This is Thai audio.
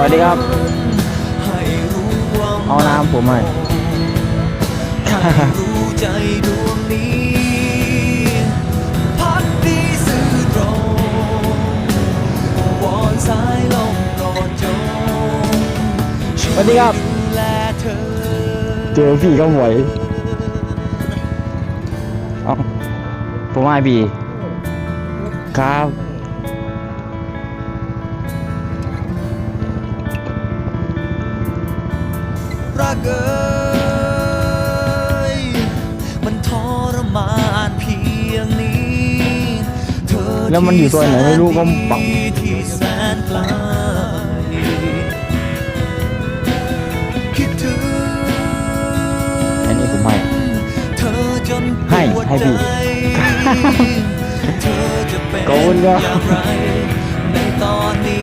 วัสดีครับ ให้รู้ว่า เอาน้ำผมให้ ให้รู้ใจดวงนี้พักดีสื่อตรงวอนสายลมโปรดจง สวัสดีครับ ดูแลเธอ เจอพี่ก็หมวยเอาผมให้พี่ครับ รักเอ่ยมันทรมานเพียงนี้เธอ แล้วมันอยู่ตัวไหนไม่รู้ก็ปัก ที่แสนไกลคิดถึง อันนี้ผมให้ เธอจนป ให้ วด ให้ ใจ พี่ เธอจะเป็น ขอบคุณครับ อย่างไรในตอนนี้